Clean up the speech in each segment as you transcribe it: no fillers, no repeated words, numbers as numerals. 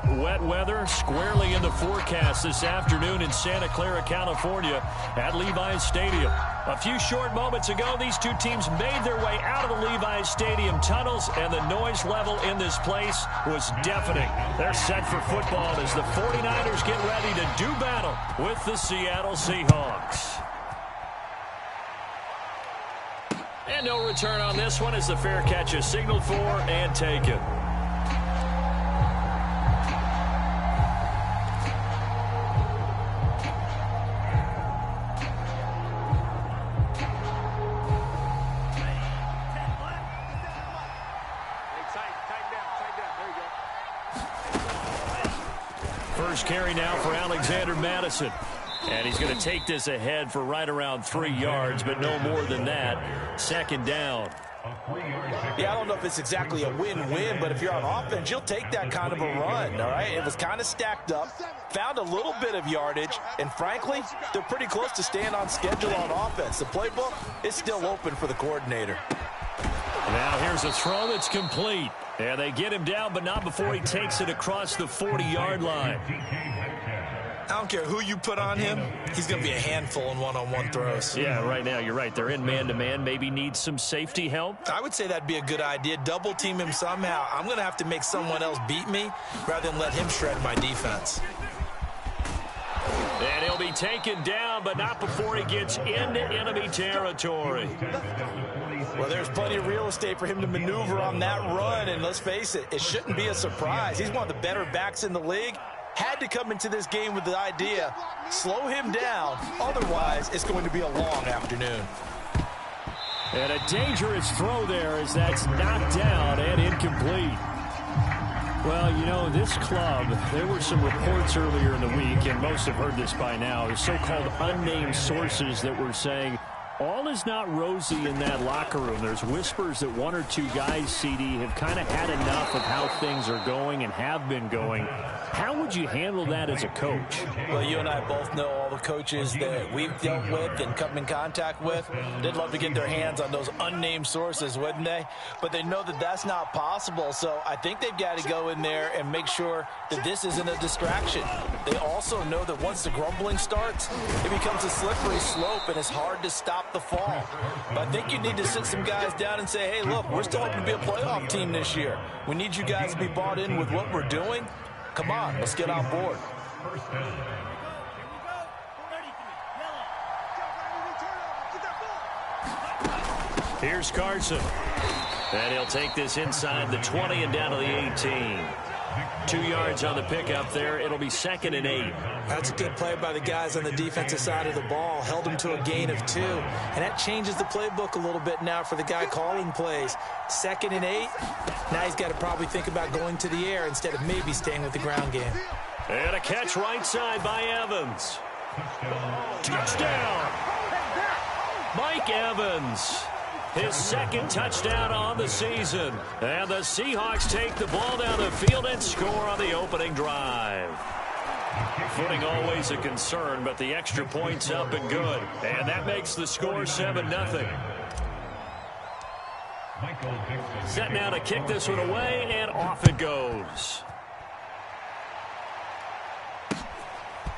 Wet weather squarely in the forecast this afternoon in Santa Clara, California at Levi's Stadium. A few short moments ago, these two teams made their way out of the Levi's Stadium tunnels, and the noise level in this place was deafening. They're set for football as the 49ers get ready to do battle with the Seattle Seahawks. And no return on this one as the fair catch is signaled for and taken. First carry now for Alexander Madison. And he's going to take this ahead for right around 3 yards, but no more than that. Second down. Yeah, I don't know if it's exactly a win-win, but if you're on offense, you'll take that kind of a run, all right? It was kind of stacked up, found a little bit of yardage, and frankly, they're pretty close to staying on schedule on offense. The playbook is still open for the coordinator. Now here's a throw that's complete. And they get him down, but not before he takes it across the 40-yard line. I don't care who you put on him, he's going to be a handful in one-on-one throws. Yeah, right now, you're right. They're in man-to-man. Maybe need some safety help. I would say that'd be a good idea. Double team him somehow. I'm going to have to make someone else beat me rather than let him shred my defense. And he'll be taken down, but not before he gets into enemy territory. Well, there's plenty of real estate for him to maneuver on that run, and let's face it, it shouldn't be a surprise. He's one of the better backs in the league. Had to come into this game with the idea, slow him down, otherwise it's going to be a long afternoon. And a dangerous throw there as that's knocked down and incomplete. Well, you know, this club, there were some reports earlier in the week, and most have heard this by now, the so-called unnamed sources that were saying all is not rosy in that locker room. There's whispers that one or two guys, CD, have kind of had enough of how things are going and have been going. How would you handle that as a coach? Well, you and I both know all the coaches that we've dealt with and come in contact with. They'd love to get their hands on those unnamed sources, wouldn't they? But they know that that's not possible, so I think they've got to go in there and make sure that this isn't a distraction. They also know that once the grumbling starts, it becomes a slippery slope and it's hard to stop the fall. But I think you need to sit some guys down and say, hey, look, we're still hoping to be a playoff team this year. We need you guys to be bought in with what we're doing. Come on, let's get on board. Here's Carson. And he'll take this inside the 20 and down to the 18. 2 yards on the pickup there. It'll be 2nd and 8. That's a good play by the guys on the defensive side of the ball. Held them to a gain of 2. And that changes the playbook a little bit now for the guy calling plays. 2nd and 8. Now he's got to probably think about going to the air instead of maybe staying with the ground game. And a catch right side by Evans. Touchdown! Mike Evans. His 2nd touchdown on the season. And the Seahawks take the ball down the field and score on the opening drive. Footing always a concern, but the extra point's up and good. And that makes the score 7-0. Set now to kick this one away, and off it goes.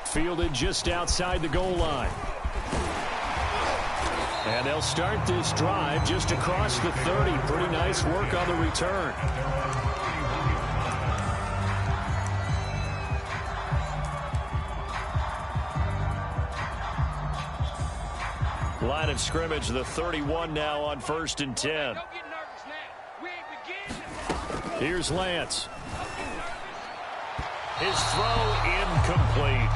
Fielded just outside the goal line. And they'll start this drive just across the 30. Pretty nice work on the return. Line of scrimmage, the 31 now on 1st and 10. Here's Lance. His throw incomplete.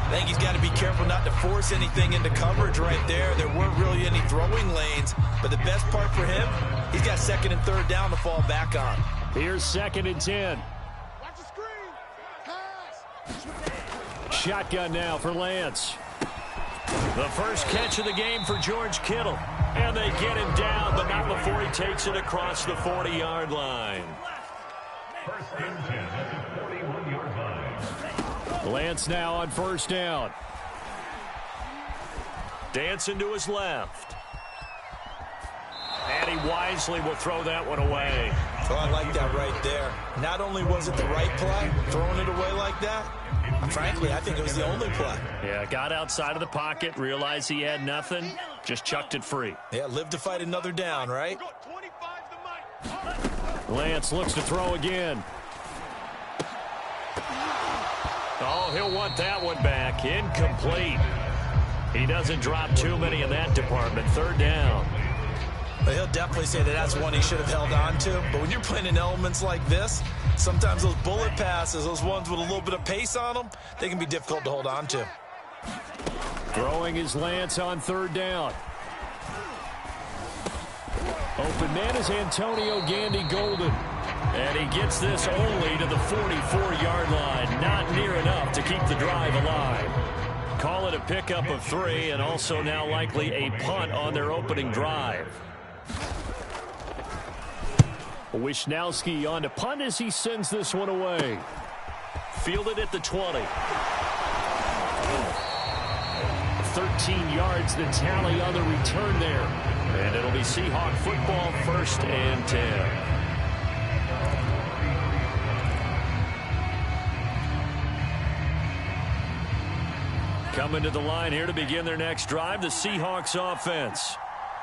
I think he's got to be careful not to force anything into coverage right there. There weren't really any throwing lanes, but the best part for him, he's got 2nd and 3rd down to fall back on. Here's 2nd and 10. Watch the screen. Pass. Shotgun now for Lance. The first catch of the game for George Kittle. And they get him down, but not before he takes it across the 40-yard line. First and 10 at the 41-yard line. Lance now on 1st down. Dancing to his left. And he wisely will throw that one away. Oh, I like that right there. Not only was it the right play, throwing it away like that, frankly, I think it was the only play. Yeah, got outside of the pocket, realized he had nothing, just chucked it free. Yeah, live to fight another down, right? Lance looks to throw again. Oh, he'll want that one back. Incomplete. He doesn't drop too many in that department. Third down. But he'll definitely say that that's one he should have held on to. But when you're playing in elements like this, sometimes those bullet passes, those ones with a little bit of pace on them, they can be difficult to hold on to. Throwing is Lance on third down. Open man is Antonio Gandy Golden. And he gets this only to the 44-yard line. Not near enough to keep the drive alive. Call it a pickup of 3, and also now likely a punt on their opening drive. Wisnowski on to punt as he sends this one away. Fielded at the 20. 13 yards the tally on the return there. And it'll be Seahawk football, 1st and 10. Coming to the line here to begin their next drive, the Seahawks offense.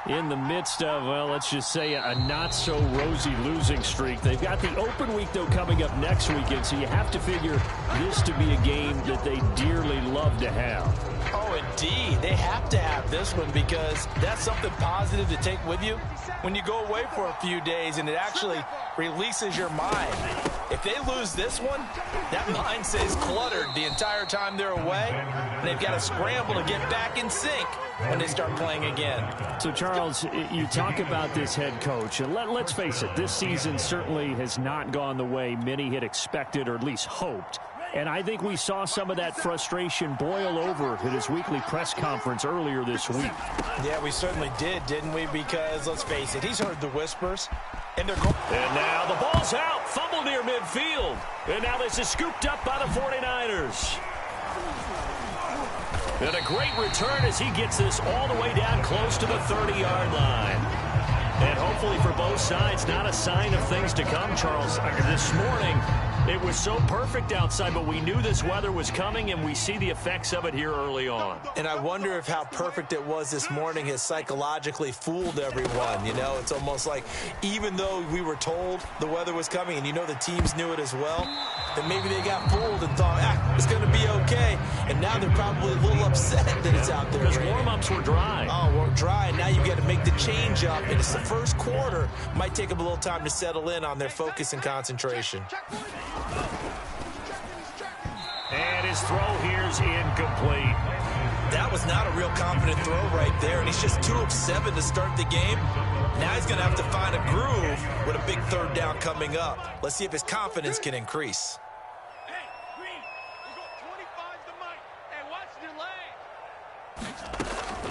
In the midst of, well, let's just say a not-so-rosy losing streak. They've got the open week, though, coming up next weekend, so you have to figure this to be a game that they dearly love to have. Oh, indeed. They have to have this one because that's something positive to take with you when you go away for a few days, and it actually releases your mind. If they lose this one, that mind stays cluttered the entire time they're away, and they've got to scramble to get back in sync when they start playing again. So, Charles, you talk about this head coach, and let's face it, this season certainly has not gone the way many had expected or at least hoped. And I think we saw some of that frustration boil over at his weekly press conference earlier this week. Yeah, we certainly did, didn't we? Because, let's face it, he's heard the whispers. And now the ball's out. Fumble near midfield. And now this is scooped up by the 49ers. And a great return as he gets this all the way down close to the 30-yard line. And hopefully for both sides, not a sign of things to come, Charles. This morning, it was so perfect outside, but we knew this weather was coming, and we see the effects of it here early on. And I wonder if how perfect it was this morning has psychologically fooled everyone. You know, it's almost like even though we were told the weather was coming, and you know the teams knew it as well, then maybe they got fooled and thought, it's going to be okay. And now they're probably a little upset that it's out there. Because warm-ups were dry. Oh, we're dry, and now you got to make the change up. And it's the first quarter. Might take them a little time to settle in on their focus and concentration. And his throw here's incomplete. That was not a real confident throw right there, and he's just 2 of 7 to start the game. Now he's going to have to find a groove with a big third down coming up. Let's see if his confidence can increase.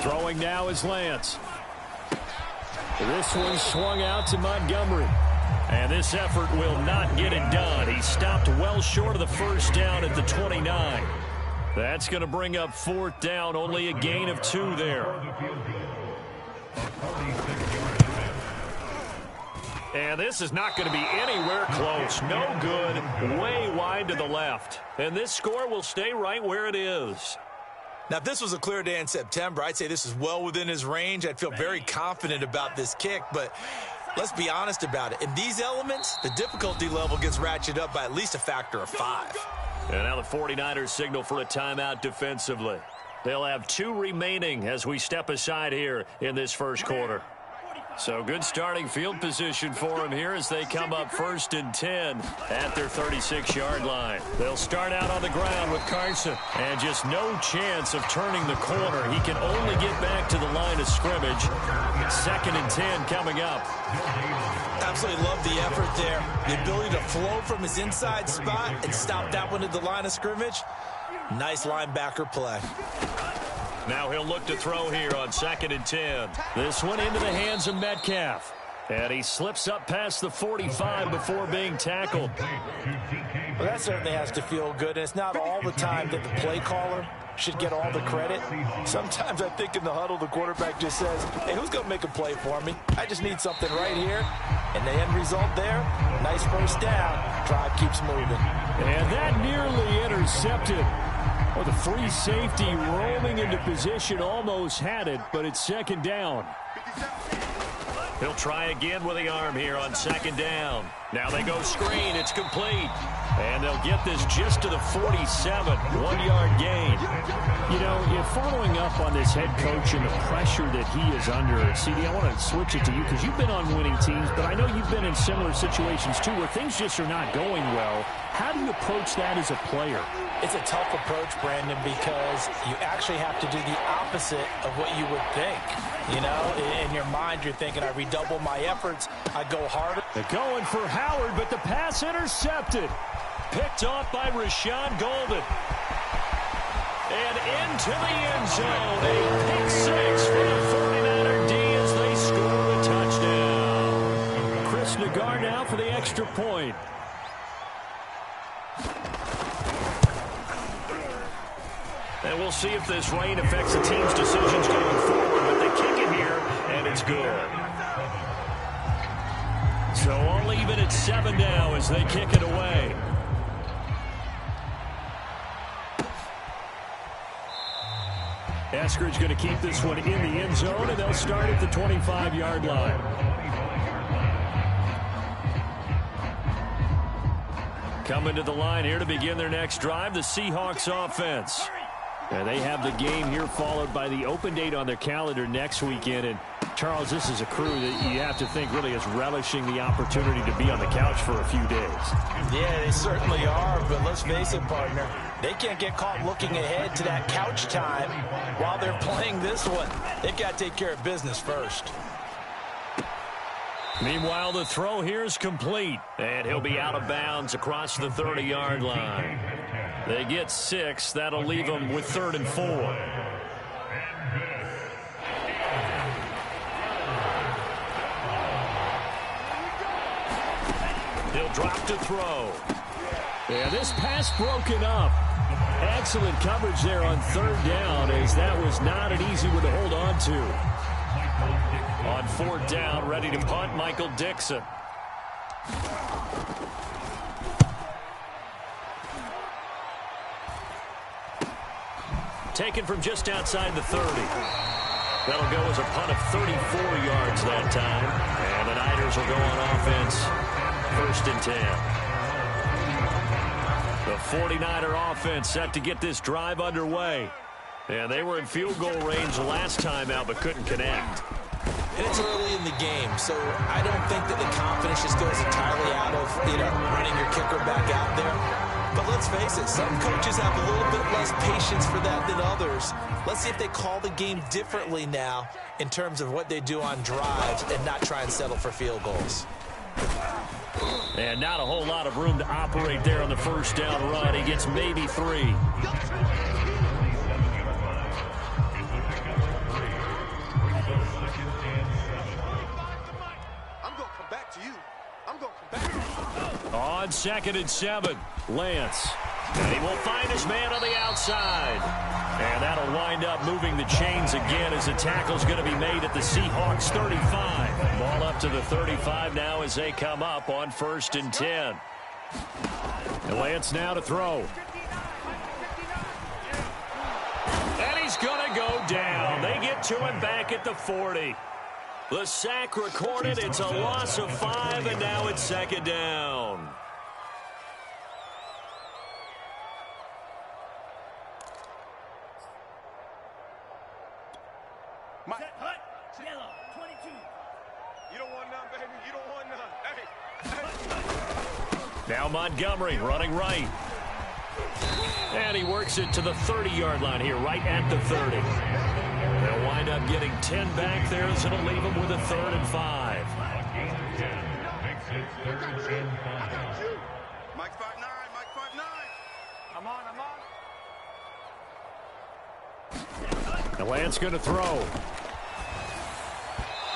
Throwing now is Lance. This one swung out to Montgomery. And this effort will not get it done. He stopped well short of the first down at the 29. That's going to bring up 4th down. Only a gain of 2 there. And this is not going to be anywhere close. No good. Way wide to the left. And this score will stay right where it is. Now, if this was a clear day in September, I'd say this is well within his range. I'd feel very confident about this kick, but let's be honest about it. In these elements, the difficulty level gets ratcheted up by at least a factor of 5. And now the 49ers signal for a timeout defensively. They'll have 2 remaining as we step aside here in this first quarter. So good starting field position for him here as they come up 1st and 10 at their 36-yard line. They'll start out on the ground with Carson. And just no chance of turning the corner. He can only get back to the line of scrimmage. 2nd and 10 coming up. Absolutely love the effort there. The ability to flow from his inside spot and stop that one at the line of scrimmage. Nice linebacker play. Now he'll look to throw here on 2nd and 10. This one into the hands of Metcalf. And he slips up past the 45 before being tackled. Well, that certainly has to feel good. And it's not all the time that the play caller should get all the credit. Sometimes I think in the huddle, the quarterback just says, hey, who's going to make a play for me? I just need something right here. And the end result there, nice first down. Drive keeps moving. And that nearly intercepted. Well, the free safety rolling into position almost had it, but it's second down. He'll try again with the arm here on second down. Now they go screen. It's complete. And they'll get this just to the 47. 1-yard gain. You know, you're following up on this head coach and the pressure that he is under. CD, I want to switch it to you because you've been on winning teams, but I know you've been in similar situations too where things just are not going well. How do you approach that as a player? It's a tough approach, Brandon, because you actually have to do the opposite of what you would think. You know, in your mind, you're thinking, I redouble my efforts, I go harder. They're going for Howard, but the pass intercepted. Picked off by Rashawn Golden. And into the end zone. A pick six for the 49er D as they score a touchdown. Chris Nagar now for the extra point. And we'll see if this rain affects the team's decisions going forward, but they kick it here, and it's good. So I'll leave it at 7 now as they kick it away. Eskridge going to keep this one in the end zone, and they'll start at the 25-yard line. Coming to the line here to begin their next drive, the Seahawks offense. And they have the game here followed by the open date on their calendar next weekend. And, Charles, this is a crew that you have to think really is relishing the opportunity to be on the couch for a few days. Yeah, they certainly are, but let's face it, partner. They can't get caught looking ahead to that couch time while they're playing this one. They've got to take care of business first. Meanwhile, the throw here is complete, and he'll be out of bounds across the 30-yard line. They get 6. That'll leave them with 3rd and 4. He'll drop to throw. Yeah, this pass broken up. Excellent coverage there on 3rd down, as that was not an easy one to hold on to. On 4th down, ready to punt, Michael Dixon. Taken from just outside the 30. That'll go as a punt of 34 yards that time. And the Niners will go on offense. 1st and 10. The 49er offense set to get this drive underway. And they were in field goal range last time out, but couldn't connect. And it's early in the game, so I don't think that the confidence just goes entirely out of, running your kicker back out there. But let's face it, some coaches have a little bit less patience for that than others. Let's see if they call the game differently now in terms of what they do on drives and not try and settle for field goals. And not a whole lot of room to operate there on the 1st down run. He gets maybe 3. On 2nd and 7, Lance. And he will find his man on the outside. And that'll wind up moving the chains again as the tackle's going to be made at the Seahawks 35. Ball up to the 35 now as they come up on 1st and 10. And Lance now to throw. And he's going to go down. They get to him back at the 40. The sack recorded. It's a loss of 5, and now it's 2nd down. Yellow, 22. You don't want none, baby. You don't want none. Hey. Now Montgomery running right. And he works it to the 30-yard line here, right at the 30. They'll wind up getting 10 back there, so it'll leave them with a 3rd and 5. Mike 5'9", Mike 5'9". I'm on. And Lance going to throw.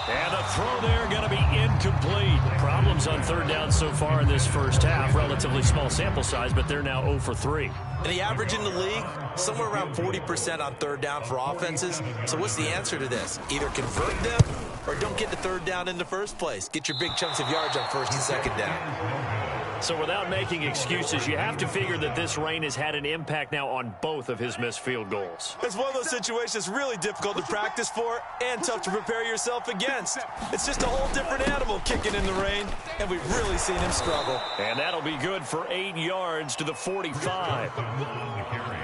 And the throw there going to be incomplete. on third down so far in this first half. Relatively small sample size, but they're now 0 for 3. And the average in the league, somewhere around 40% on third down for offenses. So what's the answer to this? Either convert them or don't get the third down in the first place. Get your big chunks of yards on first and second down. So without making excuses, you have to figure that this rain has had an impact now on both of his missed field goals. It's one of those situations really difficult to practice for and tough to prepare yourself against. It's just a whole different animal kicking in the rain, and we've really seen him struggle. And that'll be good for 8 yards to the 45.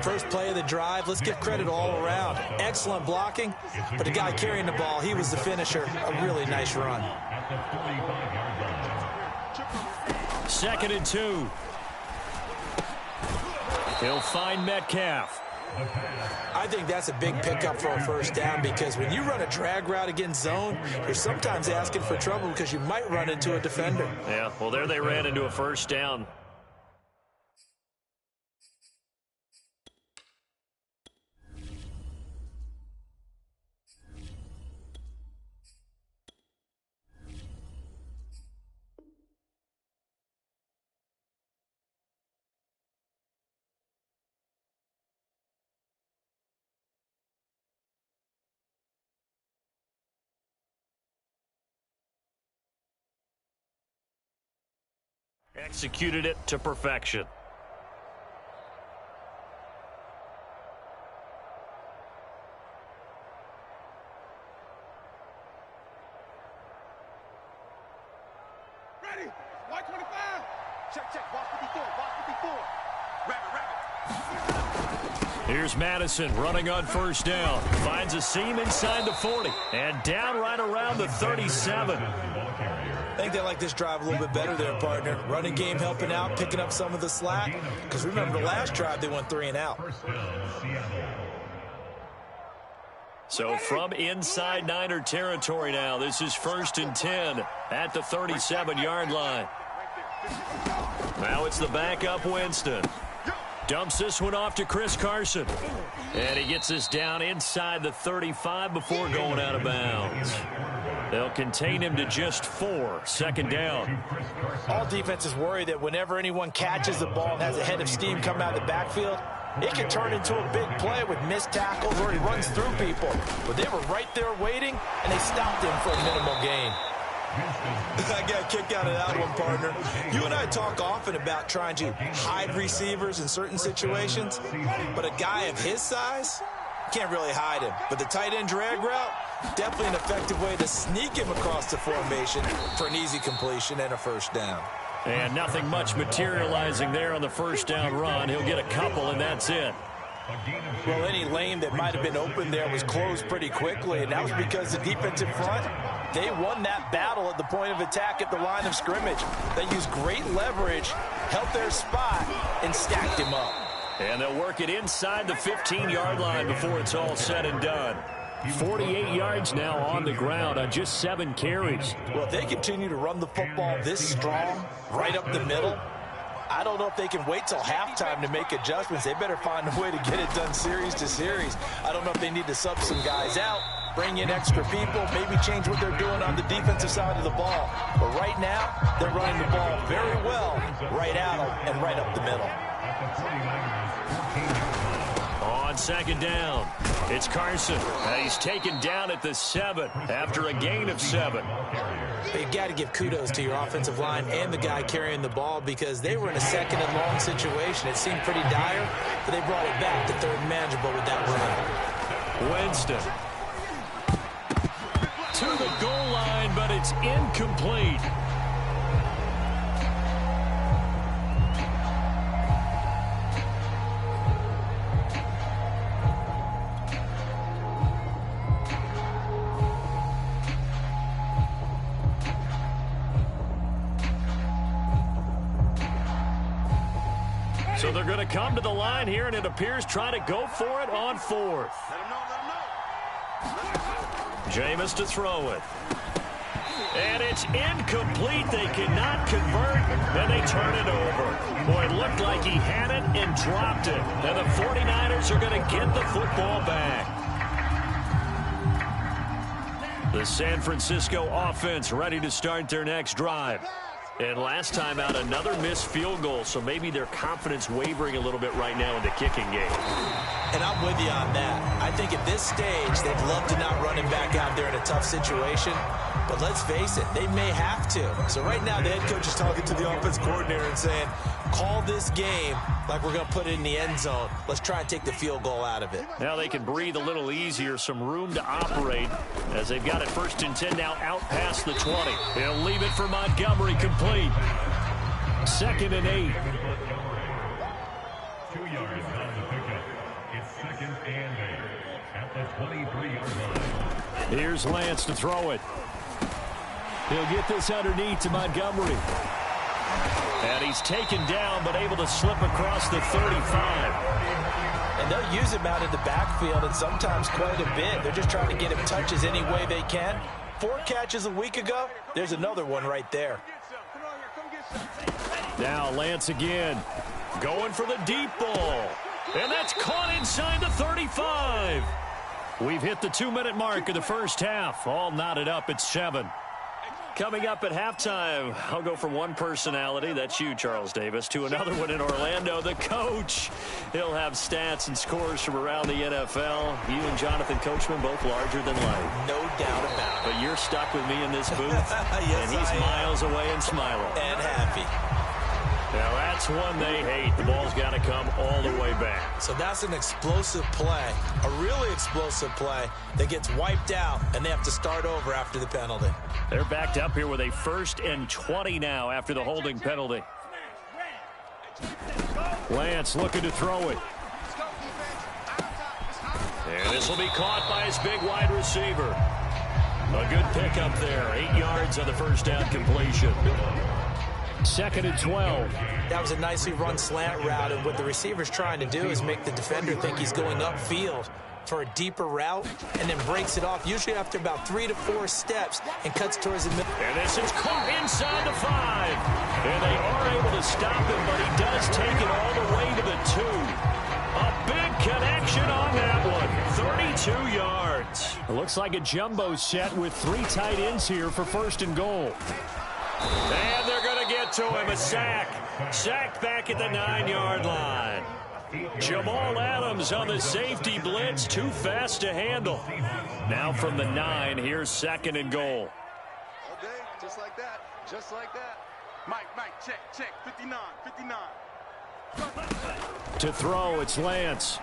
First play of the drive, let's give credit all around. Excellent blocking, but the guy carrying the ball, he was the finisher. A really nice run. 2nd and 2. He'll find Metcalf. I think that's a big pickup for a first down because when you run a drag route against zone, you're sometimes asking for trouble because you might run into a defender. Yeah, well, there they ran into a first down. Executed it to perfection. Ready? White 25. Check, check. Box 54. Box 54. Rabbit. Here's Madison running on first down. Finds a seam inside the 40. And down right around the 37. I think they like this drive a little bit better there, partner. Running game helping out, picking up some of the slack. Because remember, the last drive, they went 3 and out. So from inside Niner territory now, this is 1st and 10 at the 37-yard line. Now it's the backup Winston. Dumps this one off to Chris Carson. And he gets this down inside the 35 before going out of bounds. They'll contain him to just 4, 2nd down. All defenses worry that whenever anyone catches the ball and has a head of steam come out of the backfield, it can turn into a big play with missed tackles or he runs through people. But they were right there waiting, and they stopped him for a minimal gain. I got a kick out of that one, partner. You and I talk often about trying to hide receivers in certain situations, but a guy of his size can't really hide him. But the tight end drag route, definitely an effective way to sneak him across the formation for an easy completion and a first down. And nothing much materializing there on the first down run. He'll get a couple, and that's it. Well, any lane that might have been open there was closed pretty quickly, and that was because the defensive front, they won that battle at the point of attack at the line of scrimmage. They used great leverage, held their spot, and stacked him up. And they'll work it inside the 15-yard line before it's all said and done. 48 yards now on the ground on just 7 carries. Well, if they continue to run the football this strong, right up the middle, I don't know if they can wait till halftime to make adjustments. They better find a way to get it done series to series. I don't know if they need to sub some guys out, bring in extra people, maybe change what they're doing on the defensive side of the ball. But right now, they're running the ball very well right out and right up the middle. On 2nd down, it's Carson. He's taken down at the 7 after a gain of 7. You've got to give kudos to your offensive line and the guy carrying the ball because they were in a 2nd and long situation. It seemed pretty dire, but they brought it back to 3rd and manageable with that run. Winston to the goal line, but it's incomplete. So they're going to come to the line here, and it appears trying to go for it on 4th. Jameis to throw it. And it's incomplete. They cannot convert, and they turn it over. Boy, it looked like he had it and dropped it. And the 49ers are going to get the football back. The San Francisco offense ready to start their next drive. And last time out, another missed field goal, so maybe their confidence wavering a little bit right now in the kicking game. And I'm with you on that. I think at this stage, they'd love to not run him back out there in a tough situation. But let's face it, they may have to. So right now, the head coach is talking to the offense coordinator and saying, call this game like we're going to put it in the end zone. Let's try and take the field goal out of it. Now they can breathe a little easier, some room to operate as they've got it 1st and 10 now out past the 20. He'll leave it for Montgomery, complete. 2nd and 8. 2 yards on the pickup. It's 2nd and 8 at the 23-yard line. Here's Lance to throw it. He'll get this underneath to Montgomery. And he's taken down, but able to slip across the 35. And they'll use him out in the backfield, and sometimes quite a bit. They're just trying to get him touches any way they can. 4 catches a week ago. There's another one right there. Now Lance again. Going for the deep ball. And that's caught inside the 35. We've hit the 2-minute mark of the first half. All knotted up at 7. Coming up at halftime, I'll go from one personality, that's you, Charles Davis, to another one in Orlando, the coach. He'll have stats and scores from around the NFL. You and Jonathan Coachman both larger than life. No doubt about it. But you're stuck with me in this booth, yes, and he's miles away and smiling. And happy. Now that's one they hate. The ball's got to come all the way back. So that's an explosive play, a really explosive play that gets wiped out, and they have to start over after the penalty. They're backed up here with a 1st and 20 now after the holding penalty. Lance looking to throw it. And this will be caught by his big wide receiver. A good pickup there. 8 yards on the first down completion. 2nd and 12. That was a nicely run slant route, and what the receiver's trying to do is make the defender think he's going upfield for a deeper route, and then breaks it off, usually after about 3 to 4 steps, and cuts towards the middle. And this is caught inside the 5. And they are able to stop him, but he does take it all the way to the 2. A big connection on that one. 32 yards. It looks like a jumbo set with 3 tight ends here for 1st and goal. And they're going to get to him. A sack. Sacked back at the 9-yard line. Jamal Adams on the safety blitz. Too fast to handle. Now from the 9, here's 2nd and goal. Okay, just like that. Just like that. Mike, check. 59. To throw, it's Lance.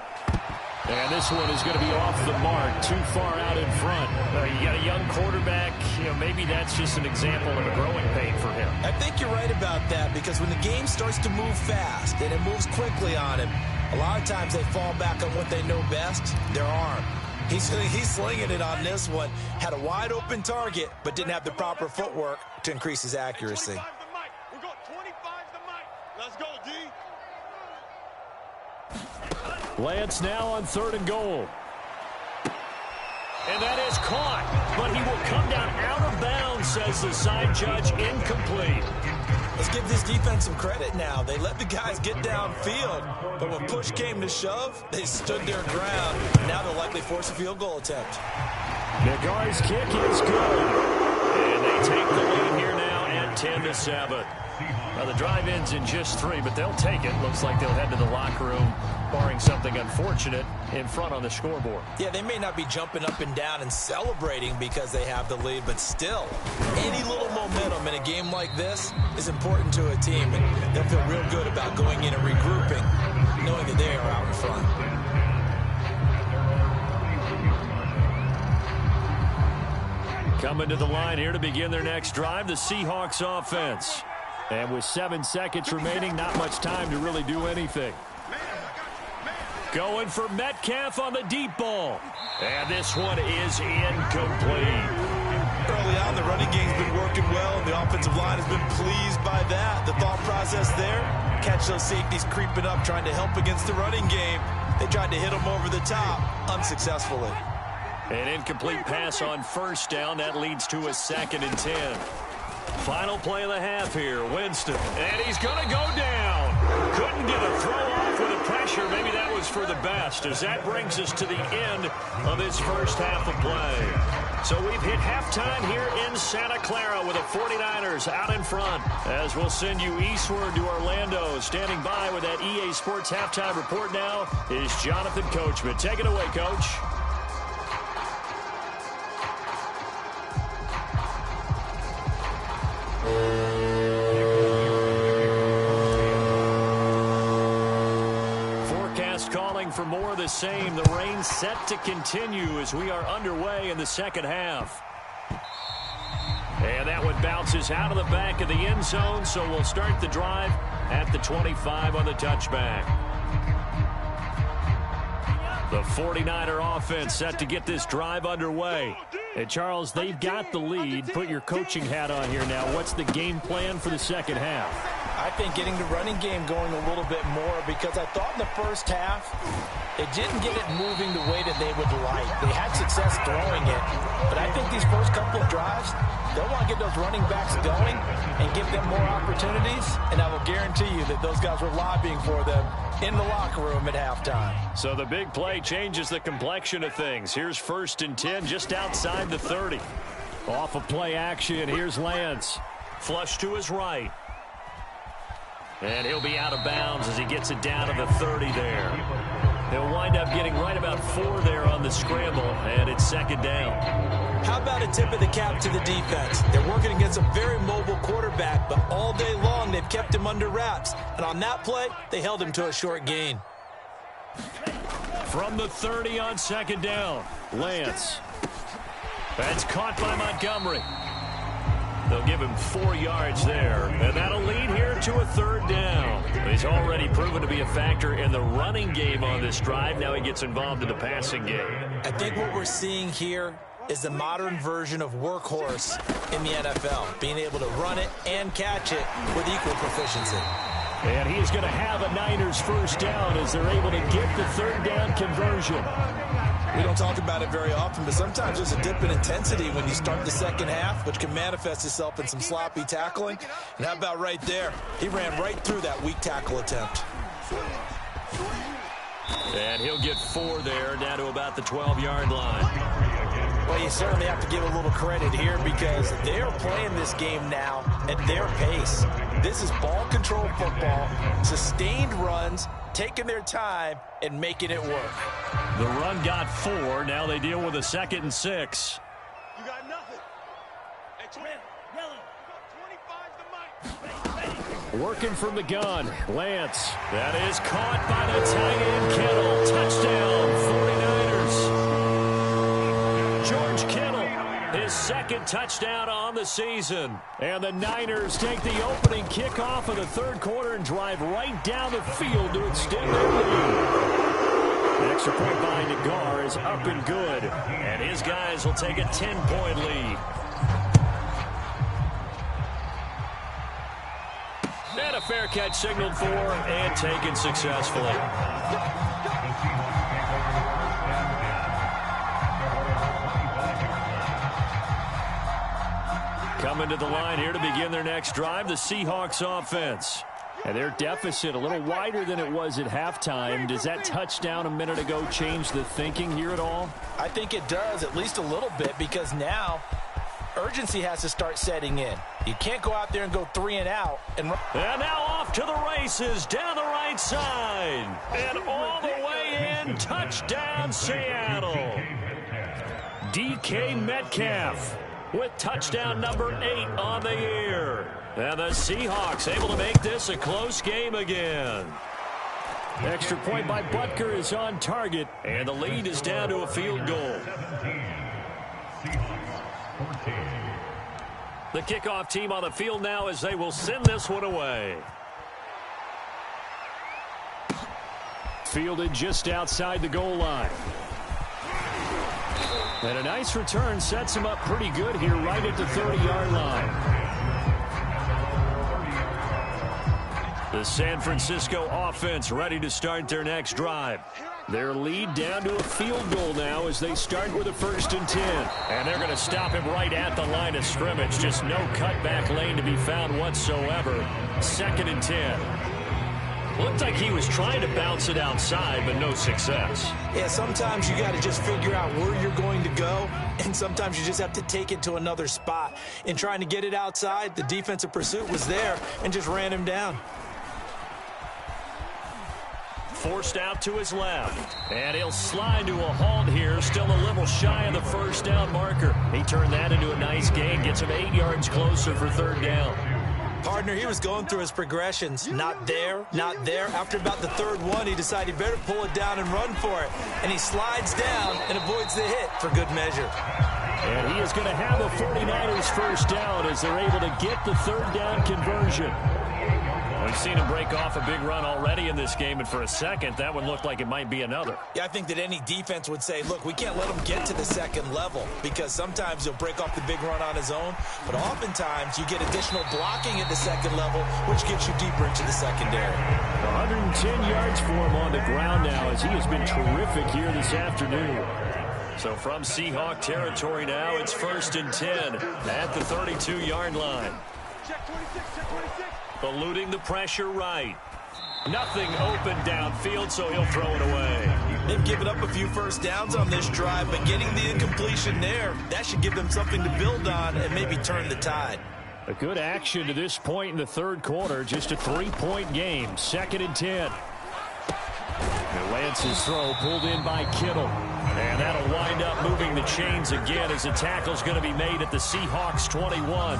And this one is going to be off the mark, too far out in front. You got a young quarterback, maybe that's just an example of a growing pain for him. I think you're right about that, because when the game starts to move fast and it moves quickly on him, a lot of times they fall back on what they know best, their arm. He's slinging it on this one. Had a wide open target, but didn't have the proper footwork to increase his accuracy. 25's the mic. We're going 25's the mic. Let's go, D. Lance now on 3rd and goal. And that is caught, but he will come down out of bounds, says the side judge. Incomplete. Let's give this defense some credit now. They let the guys get downfield, but when push came to shove, they stood their ground. Now they'll likely force a field goal attempt. Nagar's kick is good. And they take the lead here now at 10-7. Now the drive ends in just 3, but they'll take it. Looks like they'll head to the locker room, barring something unfortunate in front on the scoreboard. Yeah, they may not be jumping up and down and celebrating because they have the lead, but still, any little momentum in a game like this is important to a team, and they'll feel real good about going in and regrouping, knowing that they are out in front. Coming to the line here to begin their next drive, the Seahawks offense. And with 7 seconds remaining, not much time to really do anything. Going for Metcalf on the deep ball. And this one is incomplete. Early on, the running game's been working well, and the offensive line has been pleased by that. The thought process there, catch those safeties creeping up, trying to help against the running game. They tried to hit them over the top, unsuccessfully. An incomplete pass on 1st down. That leads to a 2nd and 10. Final play of the half here. Winston. And he's going to go down. Couldn't get a throw off with the pressure. Maybe that was for the best, as that brings us to the end of this first half of play. So we've hit halftime here in Santa Clara with the 49ers out in front. As we'll send you eastward to Orlando. Standing by with that EA Sports halftime report now is Jonathan Coachman. Take it away, Coach. Forecast calling for more of the same. The rain set to continue as we are underway in the second half. And that one bounces out of the back of the end zone, so we'll start the drive at the 25 on the touchback. The 49er offense set to get this drive underway. And Charles, they've got the lead. Put your coaching hat on here now. What's the game plan for the second half? I think getting the running game going a little bit more, because I thought in the first half it didn't get it moving the way that they would like. They had success throwing it, but I think these first couple of drives, they'll want to get those running backs going and give them more opportunities, and I will guarantee you that those guys were lobbying for them in the locker room at halftime. So the big play changes the complexion of things. Here's 1st and 10 just outside the 30. Off of play action, here's Lance. Flush to his right. And he'll be out of bounds as he gets it down to the 30 there. He'll wind up getting right about 4 there on the scramble, and it's 2nd down. How about a tip of the cap to the defense? They're working against a very mobile quarterback, but all day long they've kept him under wraps. And on that play, they held him to a short gain. From the 30 on 2nd down, Lance. That's caught by Montgomery. They'll give him 4 yards there, and that'll lead here to a 3rd down. He's already proven to be a factor in the running game on this drive. Now he gets involved in the passing game. I think what we're seeing here is the modern version of workhorse in the NFL, being able to run it and catch it with equal proficiency. And he's going to have a Niners 1st down as they're able to get the 3rd down conversion. We don't talk about it very often, but sometimes there's a dip in intensity when you start the second half, which can manifest itself in some sloppy tackling. And how about right there? He ran right through that weak tackle attempt. And he'll get 4 there, down to about the 12-yard line. Well, you certainly have to give a little credit here because they are playing this game now at their pace. This is ball control football, sustained runs, taking their time and making it work. The run got 4. Now they deal with a 2nd and 6. You got nothing. Hey, 20. Yellow. 25's the mic. Working from the gun, Lance. That is caught by the tight end, Kittle. Touchdown, 49ers. George Kittle, his 2nd touchdown on the season. And the Niners take the opening kickoff of the 3rd quarter and drive right down the field to extend their lead. The extra point by Nagar is up and good. And his guys will take a 10-point lead. And a fair catch signaled for and taken successfully. Coming to the line here to begin their next drive, the Seahawks offense. And their deficit a little wider than it was at halftime. Does that touchdown a minute ago change the thinking here at all? I think it does, at least a little bit, because now urgency has to start setting in. You can't go out there and go 3 and out. And now off to the races down the right side. And all the way in, touchdown Seattle. DK Metcalf with touchdown number 8 on the year. And the Seahawks able to make this a close game again. Extra point by Butker is on target, and the lead is down to a field goal. The kickoff team on the field now as they will send this one away. Fielded just outside the goal line. And a nice return sets him up pretty good here right at the 30-yard line. The San Francisco offense ready to start their next drive. Their lead down to a field goal now as they start with a 1st and 10. And they're going to stop him right at the line of scrimmage. Just no cutback lane to be found whatsoever. 2nd and 10. Looked like he was trying to bounce it outside, but no success. Yeah, sometimes you got to just figure out where you're going to go, and sometimes you just have to take it to another spot. In trying to get it outside, the defensive pursuit was there and just ran him down. Forced out to his left, and he'll slide to a halt here, still a little shy of the first down marker. He turned that into a nice gain, gets him 8 yards closer for third down. Partner, he was going through his progressions. Not there, not there. After about the third one, he decided he better pull it down and run for it. And he slides down and avoids the hit for good measure. And he is going to have a 49ers first down as they're able to get the third down conversion. We've seen him break off a big run already in this game, and for a second, that one looked like it might be another. Yeah, I think that any defense would say, look, we can't let him get to the second level, because sometimes he'll break off the big run on his own, but oftentimes you get additional blocking at the second level, which gets you deeper into the secondary. 110 yards for him on the ground now, as he has been terrific here this afternoon. So from Seahawk territory now, it's 1st and 10 at the 32-yard line. Check 26, check 26. Eluding the pressure right. Nothing open downfield, so he'll throw it away. They've given up a few first downs on this drive, but getting the incompletion there, that should give them something to build on and maybe turn the tide. A good action to this point in the third quarter. Just a 3-point game. 2nd and 10. And Lance's throw pulled in by Kittle. And that'll wind up moving the chains again as the tackle's going to be made at the Seahawks 21.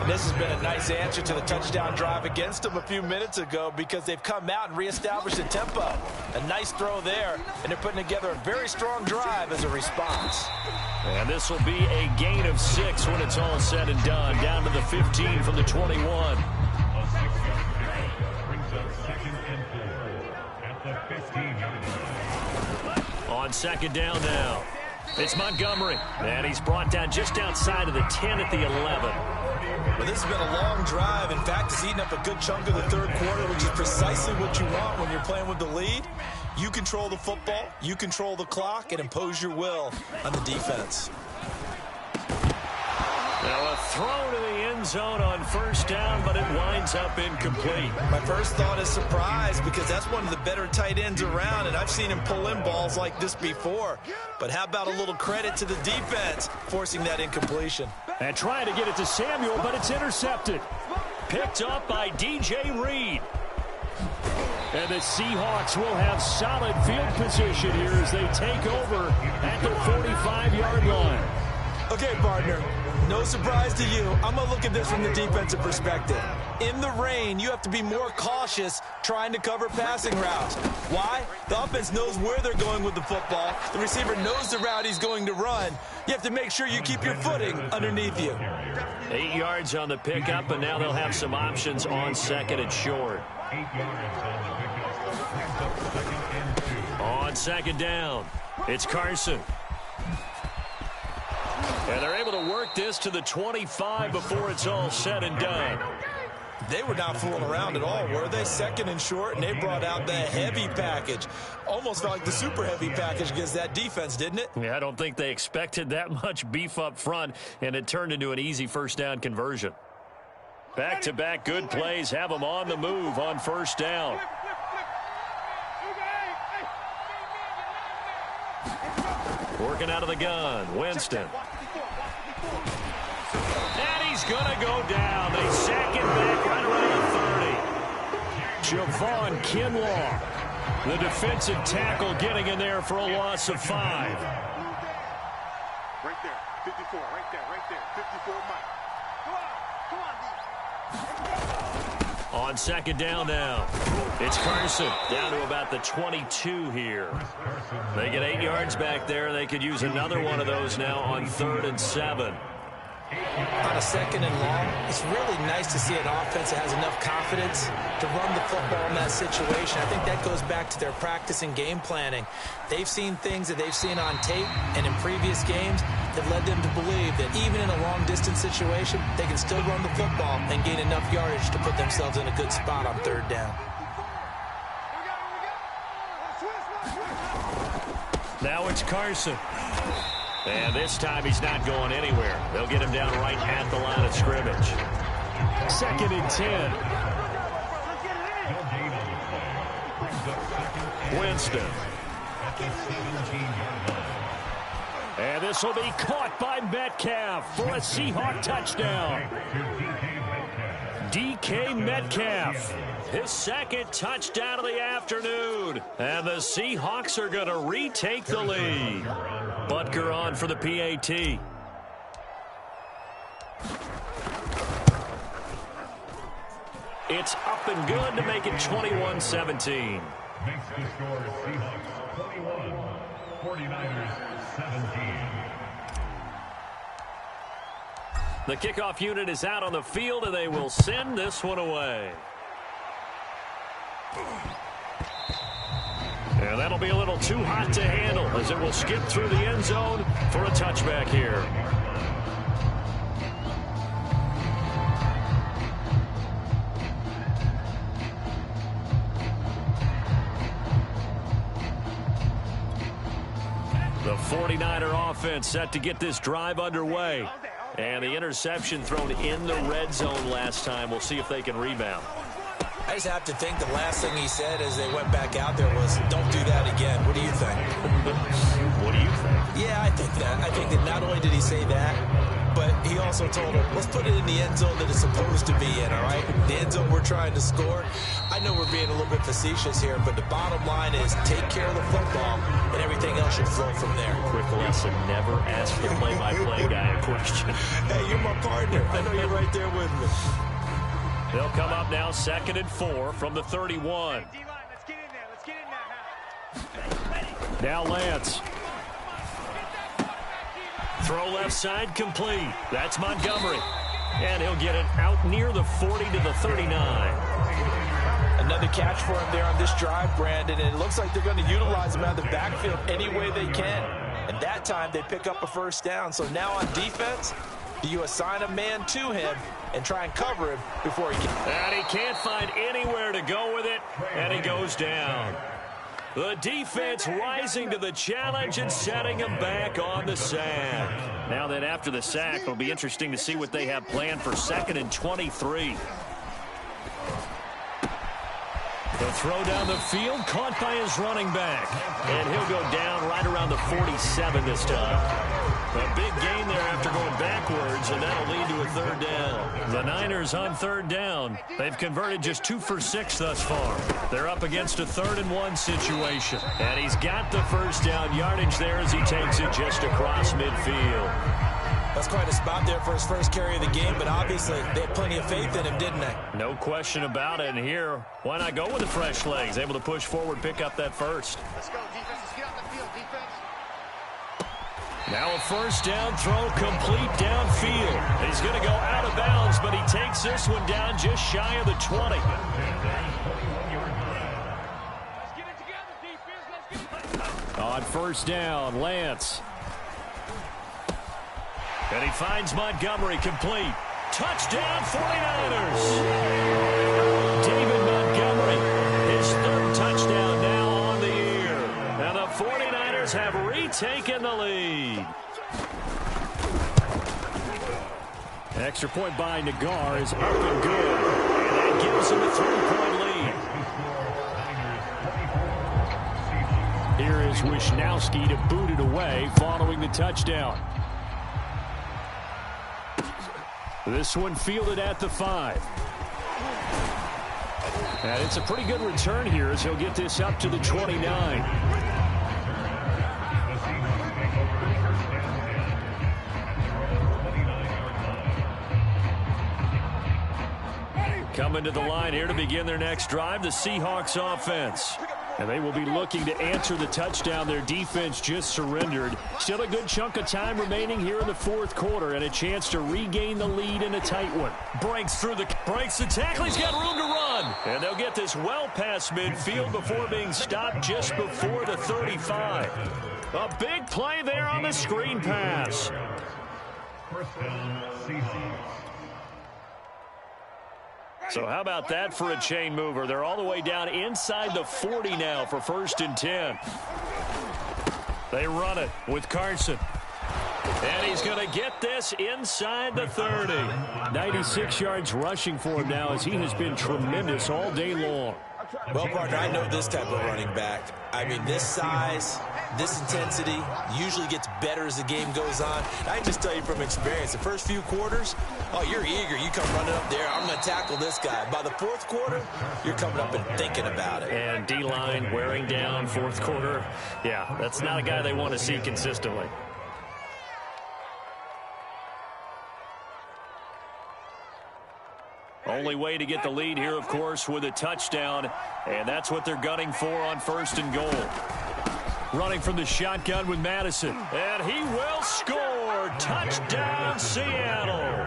And this has been a nice answer to the touchdown drive against them a few minutes ago, because they've come out and reestablished the tempo. A nice throw there, and they're putting together a very strong drive as a response. And this will be a gain of 6 when it's all said and done. Down to the 15 from the 21. A 6-yard pickup brings up 2nd and 4 at the 15-yard line. On 2nd down now, it's Montgomery. And he's brought down just outside of the 10 at the 11. Well, this has been a long drive. In fact, it's eaten up a good chunk of the third quarter, which is precisely what you want when you're playing with the lead. You control the football, you control the clock, and impose your will on the defense. Now a throw to the end zone on 1st down, but it winds up incomplete. My first thought is surprise, because that's one of the better tight ends around, and I've seen him pull in balls like this before. But how about a little credit to the defense forcing that incompletion? And trying to get it to Samuel, but it's intercepted. Picked up by DJ Reed. And the Seahawks will have solid field position here as they take over at the 45-yard line. Okay, partner, no surprise to you. I'm going to look at this from the defensive perspective. In the rain, you have to be more cautious trying to cover passing routes. Why? The offense knows where they're going with the football. The receiver knows the route he's going to run. You have to make sure you keep your footing underneath you. 8 yards on the pickup, and now they'll have some options on 2nd and short. 8 yards on the pickup brings up 2nd and 2. On 2nd down, it's Carson. And they're able to work this to the 25 before it's all said and done. They were not fooling around at all, were they? 2nd and short, and they brought out the heavy package. Almost felt like the super heavy package against that defense, didn't it? Yeah, I don't think they expected that much beef up front, and it turned into an easy 1st down conversion. Back-to-back good plays have them on the move on 1st down. Working out of the gun, Winston. And he's going to go down. They sack it back right around the 30. Javon Kinlaw, the defensive tackle, getting in there for a loss of 5. Right there, 54, right there, 54, Mike. On 2nd down now, it's Carson down to about the 22 here. They get 8 yards back there. They could use another one of those now on 3rd and 7. On a 2nd and long, it's really nice to see an offense that has enough confidence to run the football in that situation. I think that goes back to their practice and game planning. They've seen things that they've seen on tape and in previous games that led them to believe that even in a long-distance situation, they can still run the football and gain enough yardage to put themselves in a good spot on 3rd down. Now it's Carson. And this time he's not going anywhere. They'll get him down right at the line of scrimmage. 2nd and 10. Winston. And this will be caught by Metcalf for a Seahawk touchdown. DK Metcalf, his second touchdown of the afternoon. And the Seahawks are going to retake the lead. Butker on for the PAT. It's up and good to make it 21-17. Makes the score Seahawks 21, 49ers 17. The kickoff unit is out on the field, and they will send this one away. And that'll be a little too hot to handle as it will skip through the end zone for a touchback here. The 49er offense set to get this drive underway. And the interception thrown in the red zone last time. We'll see if they can rebound. I just have to think the last thing he said as they went back out there was, don't do that again. What do you think? What do you think? Yeah, I think that. I think that not only did he say that, but he also told him, let's put it in the end zone that it's supposed to be in, all right? The end zone we're trying to score. I know we're being a little bit facetious here, but the bottom line is take care of the football, and everything else should flow from there. Quick lesson, never ask the play-by-play guy a question. Hey, you're my partner. I know you're right there with me. They'll come up now 2nd and 4 from the 31. D-line, let's get in there. Let's get in there. Now Lance. Throw left side complete. That's Montgomery. And he'll get it out near the 40 to the 39. Another catch for him there on this drive, Brandon, and it looks like they're going to utilize him out of the backfield any way they can. And that time they pick up a first down. So now on defense, do you assign a man to him and try and cover him before he can? And he can't find anywhere to go with it, and he goes down. The defense rising to the challenge and setting him back on the sack. Now then, after the sack, it'll be interesting to see what they have planned for 2nd and 23. The throw down the field, caught by his running back. And he'll go down right around the 47 this time. A big gain there after going backwards, and that'll lead to a 3rd down. The Niners on 3rd down. They've converted just 2 for 6 thus far. They're up against a 3rd and 1 situation. And he's got the first down yardage there as he takes it just across midfield. That's quite a spot there for his first carry of the game, but obviously they had plenty of faith in him, didn't they? No question about it. And here, why not go with the fresh legs? Able to push forward, pick up that first. Let's go, defense. Let's get on the field, defense. Now a first down throw complete downfield. He's going to go out of bounds, but he takes this one down just shy of the 20. Let's get it together, defense. Let's get it. On first down, Lance. And he finds Montgomery complete. Touchdown, 49ers. David Montgomery, his 3rd touchdown now on the year. And the 49ers have retaken the lead. An extra point by Nagar is up and good. And that gives him a 3-point lead. Here is Wisnowski to boot it away following the touchdown. This one fielded at the 5. And it's a pretty good return here as he'll get this up to the 29. Coming to the line here to begin their next drive, the Seahawks offense. And they will be looking to answer the touchdown their defense just surrendered. Still a good chunk of time remaining here in the 4th quarter and a chance to regain the lead in a tight one. Breaks the tackle. He's got room to run. And they'll get this well past midfield before being stopped just before the 35. A big play there on the screen pass. First down, Seahawks. So how about that for a chain mover? They're all the way down inside the 40 now for 1st and 10. They run it with Carson. And he's going to get this inside the 30. 96 yards rushing for him now as he has been tremendous all day long. Well, partner, I know this type of running back. I mean, this size, this intensity usually gets better as the game goes on. I can just tell you from experience, the first few quarters, oh, you're eager. You come running up there, I'm going to tackle this guy. By the fourth quarter, you're coming up and thinking about it. And D-line wearing down fourth quarter. Yeah, that's not a guy they want to see consistently. Only way to get the lead here, of course, with a touchdown, and that's what they're gunning for on first and goal. Running from the shotgun with Madison, and he will score. Touchdown, Seattle.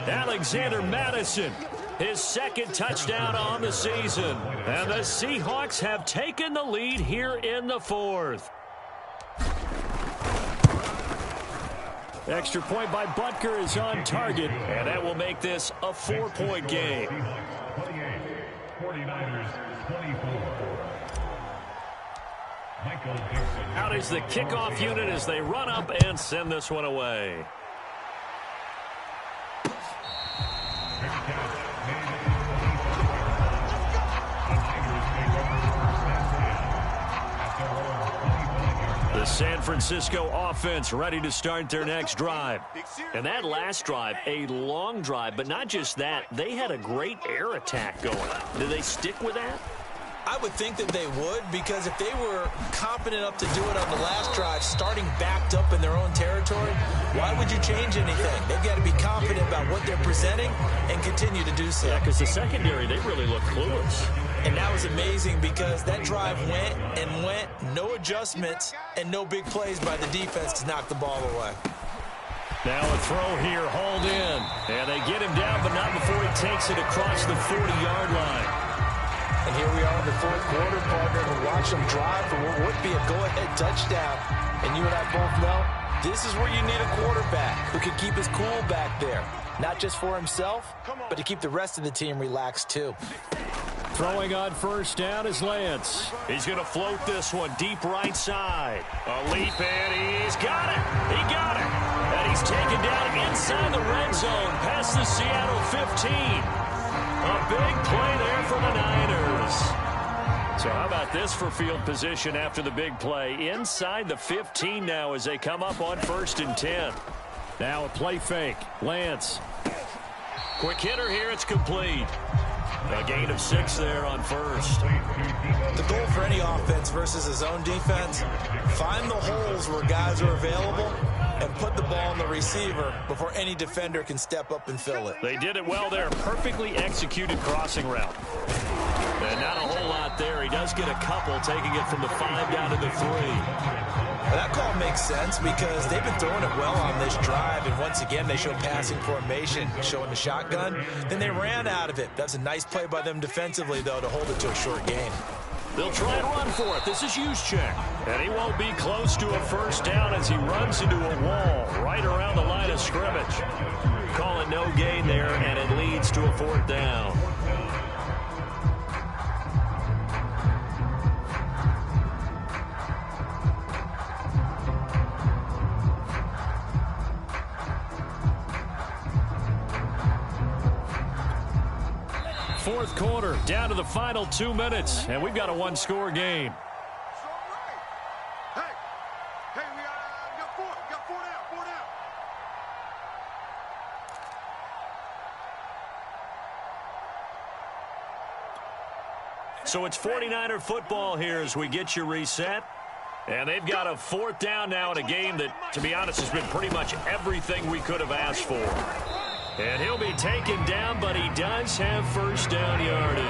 Alexander Madison, his second touchdown on the season, and the Seahawks have taken the lead here in the fourth. Extra point by Butker is on target, and that will make this a 4-point game. 49ers 24. Out is the kickoff unit as they run up and send this one away. The San Francisco offense ready to start their next drive. And that last drive, a long drive, but not just that, they had a great air attack going. Do they stick with that? I would think that they would, because if they were confident enough to do it on the last drive, starting backed up in their own territory, why would you change anything? They've got to be confident about what they're presenting and continue to do so. Yeah, because the secondary, they really look clueless. And that was amazing because that drive went and went, no adjustments, and no big plays by the defense to knock the ball away. Now a throw here, hauled in. And they get him down, but not before he takes it across the 40-yard line. And here we are in the fourth quarter, partner, and watch them drive for what would be a go-ahead touchdown. And you and I both know this is where you need a quarterback who can keep his cool back there. Not just for himself, but to keep the rest of the team relaxed too. Throwing on first down is Lance. He's going to float this one deep right side. A leap, and he's got it. He got it. And he's taken down inside the red zone past the Seattle 15. A big play there for the Niners. So how about this for field position after the big play? Inside the 15 now as they come up on first and 10. Now a play fake. Lance. Quick hitter here. It's complete. A gain of 6 there on first. The goal for any offense versus his own defense, find the holes where guys are available and put the ball in the receiver before any defender can step up and fill it. They did it well there. Perfectly executed crossing route. And not a whole lot there. He does get a couple, taking it from the 5 down to the 3. Well, that call makes sense because they've been throwing it well on this drive, and once again they show passing formation, showing the shotgun. Then they ran out of it. That's a nice play by them defensively, though, to hold it to a short gain. They'll try and run for it. This is Juszczyk. And he won't be close to a first down as he runs into a wall right around the line of scrimmage. Calling no gain there, and it leads to a 4th down. Fourth quarter, down to the final 2 minutes, and we've got a 1-score game. Hey, we got 4 down. So it's 49er football here as we get you reset. And they've got a 4th down now in a game that, to be honest, has been pretty much everything we could have asked for. And he'll be taken down, but he does have first down yardage.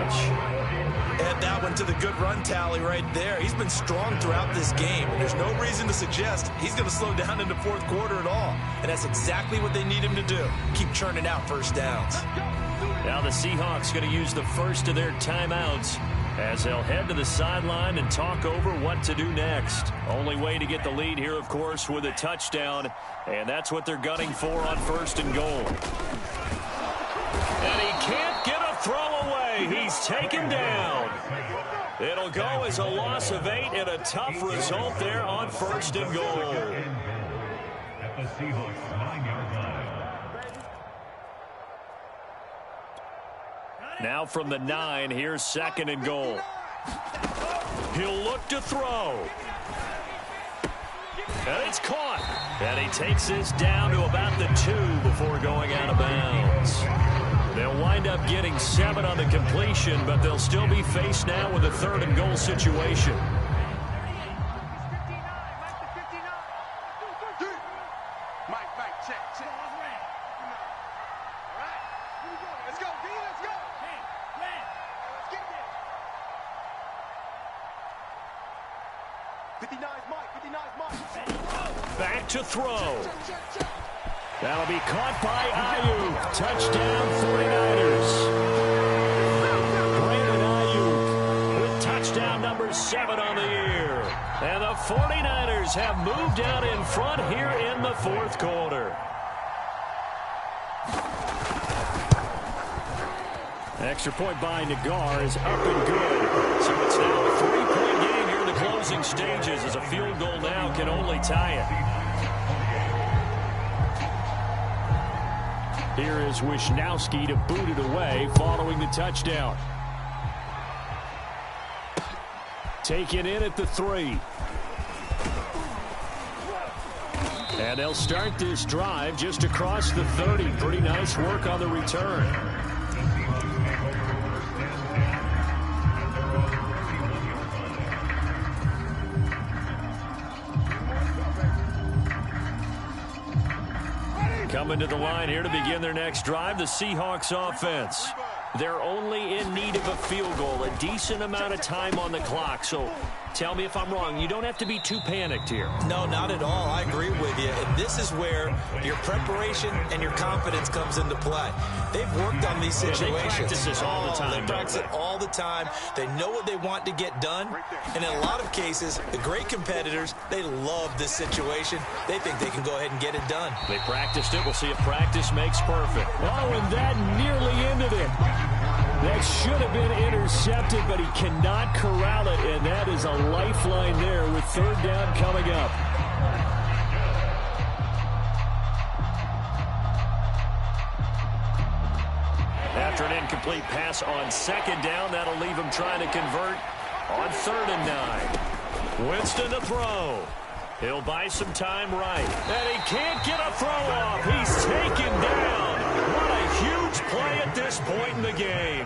Add that one to the good run tally right there. He's been strong throughout this game, and there's no reason to suggest he's going to slow down in the fourth quarter at all. And that's exactly what they need him to do. Keep churning out first downs. Now the Seahawks going to use the first of their timeouts as they'll head to the sideline and talk over what to do next. Only way to get the lead here, of course, with a touchdown, and that's what they're gunning for on first and goal. And he can't get a throw away. He's taken down. It'll go as a loss of 8 and a tough result there on first and goal. At the Seahawks 9-yard line. Now from the 9, here's 2nd and goal. He'll look to throw. And it's caught. And he takes this down to about the 2 before going out of bounds. They'll wind up getting 7 on the completion, but they'll still be faced now with a 3rd and goal situation. Back to throw. That'll be caught by Ayuk. Touchdown 49ers. Brandon Ayuk with touchdown number 7 on the year. And the 49ers have moved out in front here in the 4th quarter. Extra point by Nagar is up and good. So it's now a 3-point game here in the closing stages as a field goal now can only tie it. Here is Wisnowski to boot it away following the touchdown. Taken in at the 3. And they'll start this drive just across the 30. Pretty nice work on the return. Coming to the line here to begin their next drive, the Seahawks offense. They're only in need of a field goal, a decent amount of time on the clock. So tell me if I'm wrong. You don't have to be too panicked here. No, not at all. I agree with you. And this is where your preparation and your confidence comes into play. They've worked on these situations. They practice this all the time. They practice it all the time. They know what they want to get done. And in a lot of cases, the great competitors, they love this situation. They think they can go ahead and get it done. They practiced it. We'll see if practice makes perfect. Oh, and that nearly ended it. That should have been intercepted, but he cannot corral it, and that is a lifeline there with 3rd down coming up. After an incomplete pass on 2nd down, that'll leave him trying to convert on 3rd and 9. Winston to throw. He'll buy some time right. And he can't get a throw off. He's taken down. What a huge play at this point in the game.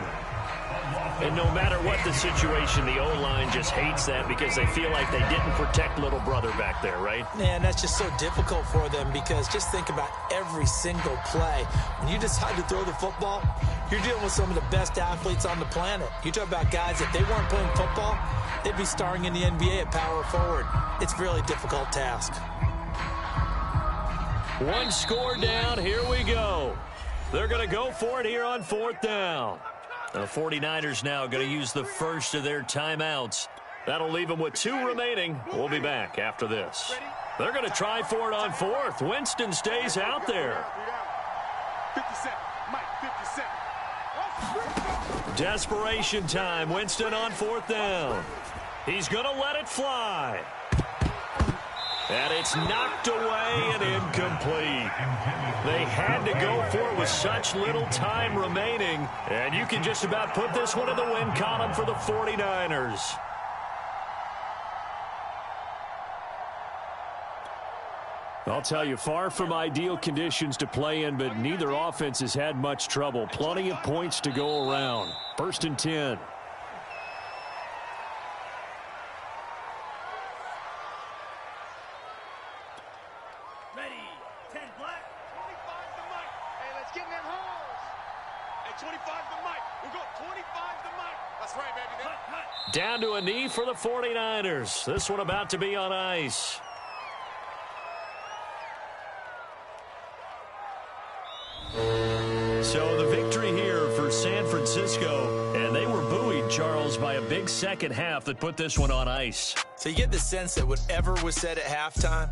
And no matter what the situation, the O-line just hates that because they feel like they didn't protect little brother back there, right? Man, that's just so difficult for them because just think about every single play. When you decide to throw the football, you're dealing with some of the best athletes on the planet. You talk about guys, if they weren't playing football, they'd be starring in the NBA at power forward. It's a really difficult task. 1 score down. Here we go. They're going to go for it here on 4th down. The 49ers now going to use the first of their timeouts. That'll leave them with 2 remaining. We'll be back after this. They're going to try for it on 4th. Winston stays out there. 57, Mike, 57. Desperation time. Winston on 4th down. He's going to let it fly. And it's knocked away and incomplete. They had to go for it with such little time remaining. And you can just about put this one in the win column for the 49ers. I'll tell you, far from ideal conditions to play in, but neither offense has had much trouble. Plenty of points to go around. 1st and 10. Down to a knee for the 49ers. This one about to be on ice. So the victory here for San Francisco, and they were buoyed, Charles, by a big second half that put this one on ice. So you get the sense that whatever was said at halftime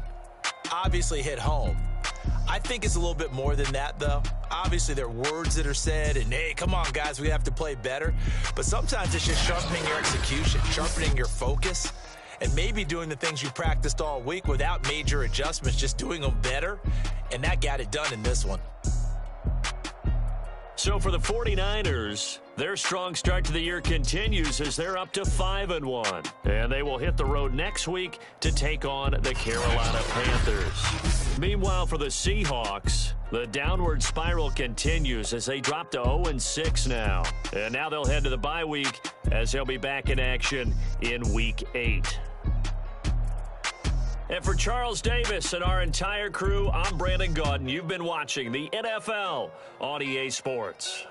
obviously hit home. I think it's a little bit more than that, though. Obviously, there are words that are said, and, hey, come on, guys, we have to play better. But sometimes it's just sharpening your execution, sharpening your focus, and maybe doing the things you practiced all week without major adjustments, just doing them better, and that got it done in this one. So for the 49ers, Their strong start to the year continues as they're up to 5-1. And they will hit the road next week to take on the Carolina Panthers. Meanwhile, for the Seahawks, the downward spiral continues as they drop to 0-6 now. And now they'll head to the bye week as they'll be back in action in Week 8. And for Charles Davis and our entire crew, I'm Brandon Gaudin. You've been watching the NFL on EA Sports.